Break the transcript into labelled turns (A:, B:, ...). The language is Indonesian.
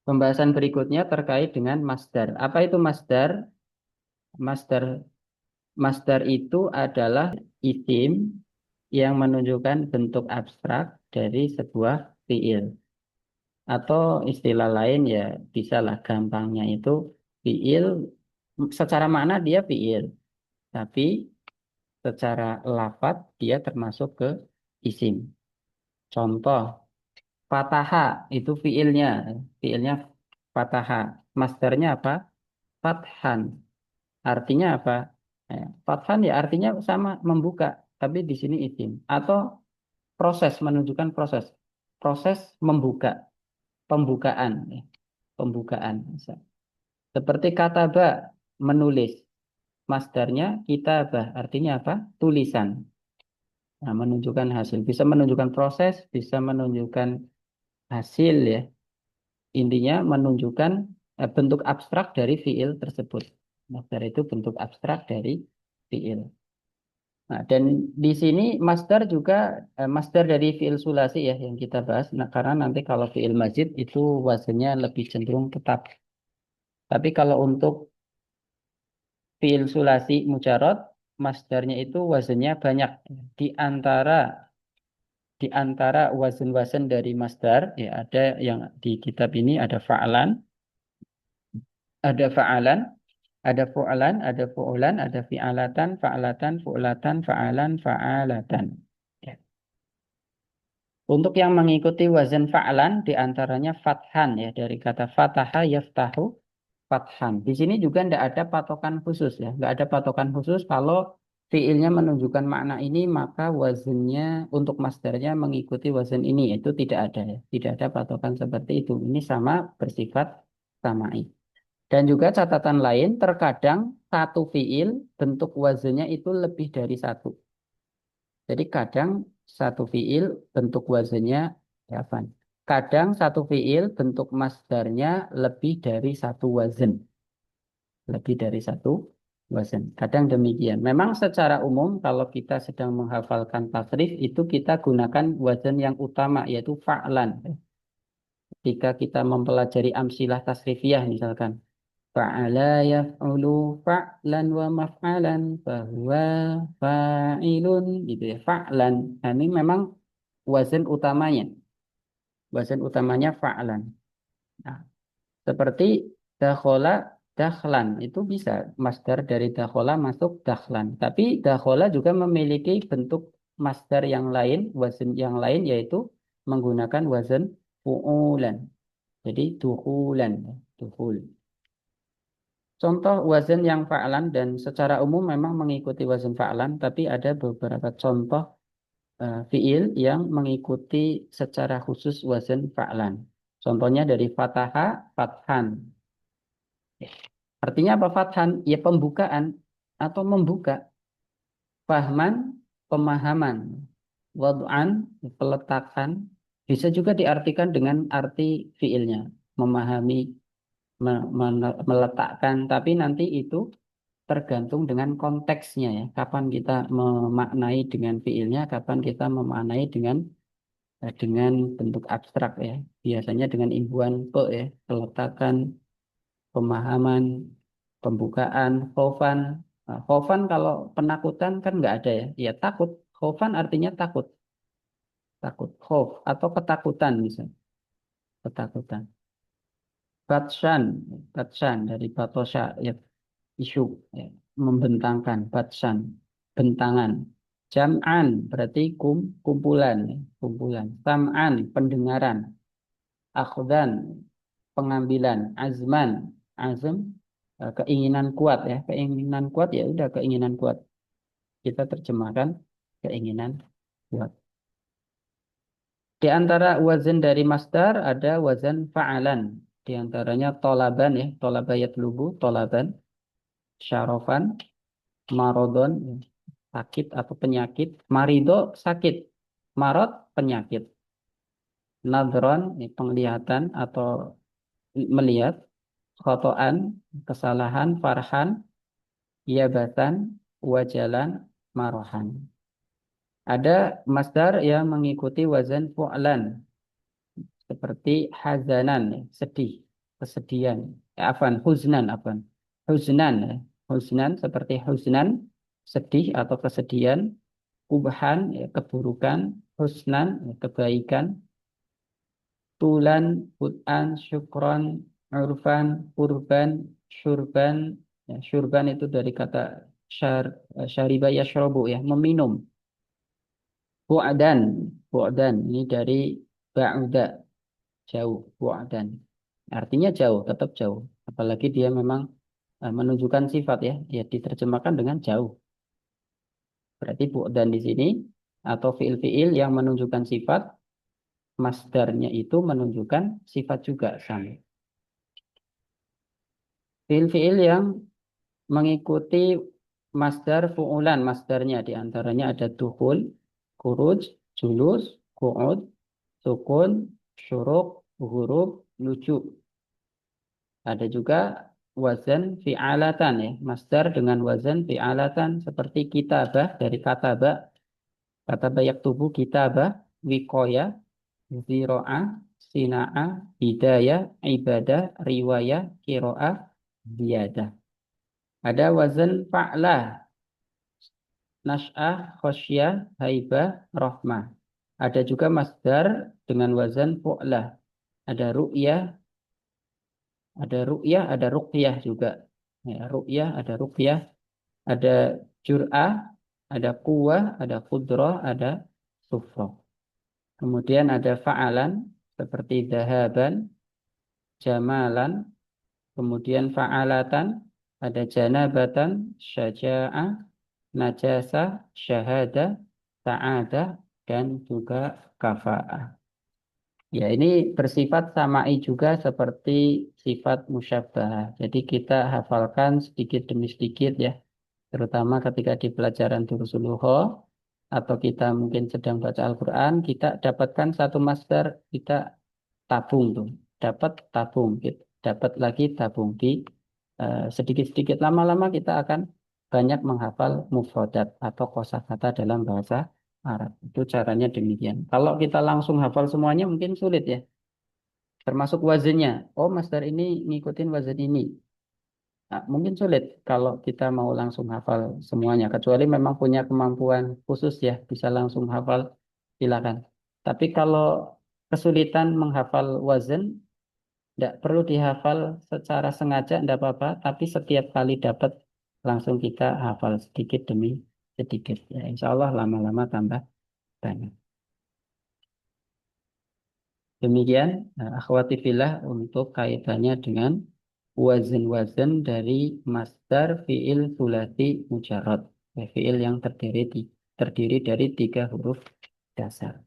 A: Pembahasan berikutnya terkait dengan masdar. Apa itu masdar? Masdar masdar itu adalah isim yang menunjukkan bentuk abstrak dari sebuah fiil. Atau istilah lain ya bisalah gampangnya itu fiil secara makna dia fiil, tapi secara lafadz dia termasuk ke isim. Contoh, fataha itu fiilnya, fiilnya fataha. Masdarnya apa? Fathan. Artinya apa? Fathan ya artinya sama membuka, tapi di sini isim. Atau proses menunjukkan proses. Proses membuka, pembukaan, pembukaan. Seperti kataba menulis. Masdarnya kitabah, artinya apa? Tulisan. Nah, menunjukkan hasil. Bisa menunjukkan proses, bisa menunjukkan hasil ya. Intinya menunjukkan bentuk abstrak dari fiil tersebut. Masdar itu bentuk abstrak dari fiil. Nah, dan di sini masdar juga masdar dari fiil sulasi ya yang kita bahas. Nah, karena nanti kalau fiil mazid itu wazannya lebih cenderung tetap. Tapi kalau untuk fiil sulasi mujarad, masdarnya itu wazannya banyak. Di antara di antara wazan-wazan dari masdar ya ada yang di kitab ini ada fa'alan, ada fa'alan, ada fu'alan, ada fu'ulan, ada fi'alatan, fa'alatan, fu'latan, fa'alan, fa'alatan. Ya. Untuk yang mengikuti wazan fa'alan diantaranya fathan ya dari kata fataha yaftahu fathan. Di sini juga tidak ada patokan khusus ya, nggak ada patokan khusus kalau fiilnya menunjukkan makna ini maka wazannya untuk masdarnya mengikuti wazan ini itu tidak ada ya, tidak ada patokan seperti itu. Ini sama bersifat samai. Dan juga catatan lain terkadang satu fiil bentuk wazannya itu lebih dari satu. Jadi kadang satu fiil bentuk wazannya ya, apa? Kadang satu fiil bentuk masdarnya lebih dari satu wazan, lebih dari satu wazan. Kadang demikian. Memang secara umum kalau kita sedang menghafalkan tasrif itu kita gunakan wazan yang utama yaitu fa'lan. Ketika kita mempelajari amsilah tasrifiyah misalkan fa'ala yaf'ulu fa'lan wa maf'alan fahuwa fa'ilun gitu ya fa'lan. Nah, ini memang wazan utamanya. Wazan utamanya fa'lan. Nah, seperti dakhola dakhlan itu bisa masdar dari dakhola masuk dakhlan. Tapi dakhola juga memiliki bentuk masdar yang lain, wazan yang lain yaitu menggunakan wazan fu'ulan. Jadi duhulan, duhul. Contoh wazan yang fa'lan dan secara umum memang mengikuti wazan fa'lan, tapi ada beberapa contoh fiil yang mengikuti secara khusus wazan fa'lan. Contohnya dari fataha, fathan. Artinya apa fathan? Ya pembukaan atau membuka. Fahman, pemahaman. Wad'an, peletakan. Bisa juga diartikan dengan arti fiilnya. Memahami, meletakkan. Tapi nanti itu tergantung dengan konteksnya ya. Kapan kita memaknai dengan fiilnya, kapan kita memaknai dengan bentuk abstrak ya. Biasanya dengan imbuhan pe ya, peletakan, pemahaman, pembukaan, khofan. Nah, khofan kalau penakutan kan nggak ada ya. Ya takut. Khofan artinya takut, takut. Khof atau ketakutan misalnya, ketakutan. Batshan, batshan dari batosha ya isu ya, membentangkan batsan bentangan jam'an berarti kumpulan ya, kumpulan sam'an pendengaran akhdan pengambilan azman azm keinginan kuat ya keinginan kuat ya udah keinginan kuat kita terjemahkan keinginan kuat di antara wazan dari masdar ada wazan fa'alan di antaranya tolaban ya tolaba yatlubu tolaban syarofan marodon sakit atau penyakit. Marido sakit. Marot penyakit. Nadron penglihatan atau melihat. Khotoan kesalahan. Farhan yabatan wajalan marohan. Ada masdar yang mengikuti wazan fu'lan seperti hazanan sedih. kesedihan. Afan. Huznan, ya. Huznan seperti huznan, sedih atau kesedihan. Kubhan, ya, keburukan. Husnan, ya, kebaikan. Tulan, hut'an, syukron, urfan, kurban, syurban. Ya, syurban itu dari kata syariba yashrobu, ya, meminum. Bu'adan, bu'adan ini dari ba'uda, jauh, bu'adan. Artinya jauh, tetap jauh. Apalagi dia memang menunjukkan sifat, ya, dia diterjemahkan dengan jauh. Berarti bu'adan di sini atau fiil-fiil yang menunjukkan sifat, masdarnya itu menunjukkan sifat juga sama. Fiil-fiil yang mengikuti masdar fu'ulan, masdarnya diantaranya ada dukhul, khuruj, julus, qu'ud, sukun, syuruk, huruf, lucu. Ada juga wazan fi'alatan, ya, masdar dengan wazan fi'alatan seperti kitabah dari katabah, katabah yaktubu kitabah, wiqoya, ziro'ah, sina'ah, hidayah, ibadah, riwayah, kiro'ah, ziyadah. Ada wazan fa'lah, nasy'ah, khosyah, haibah, rahmah. Ada juga masdar dengan wazan fu'lah. Ada ru'yah, ada ruqyah juga. Ya, ru'yah, ada ruqyah, ada jur'ah, ada quwwah, ada qudrah, ada sufrah. Kemudian ada fa'alan seperti dahaban, jamalan, kemudian fa'alatan, ada janabatan, syaja'ah, najasah, syahadah, sa'adah, dan juga kafa'ah. Ya, ini bersifat samai juga seperti sifat musyabbah. Jadi kita hafalkan sedikit demi sedikit, ya, terutama ketika di pelajaran Durusul Lughah atau kita mungkin sedang baca Al-Quran, kita dapatkan satu masdar, kita tabung tuh, dapat tabung, dapat lagi tabung di sedikit-sedikit lama-lama kita akan banyak menghafal mufradat atau kosakata dalam bahasa Arab. Itu caranya demikian. Kalau kita langsung hafal semuanya mungkin sulit, ya. Termasuk wazannya. Oh, masdar ini ngikutin wazan ini. Nah, mungkin sulit kalau kita mau langsung hafal semuanya. Kecuali memang punya kemampuan khusus, ya, bisa langsung hafal, silakan. Tapi kalau kesulitan menghafal wazan, tidak perlu dihafal secara sengaja, tidak apa-apa. Tapi setiap kali dapat langsung kita hafal sedikit demi sedikit. Ya, insya Allah lama-lama tambah banyak. Demikian, akhwati fillah, untuk kaitannya dengan wazan-wazan dari masdar fiil sulasi mujarrad. Fiil yang terdiri dari 3 huruf dasar.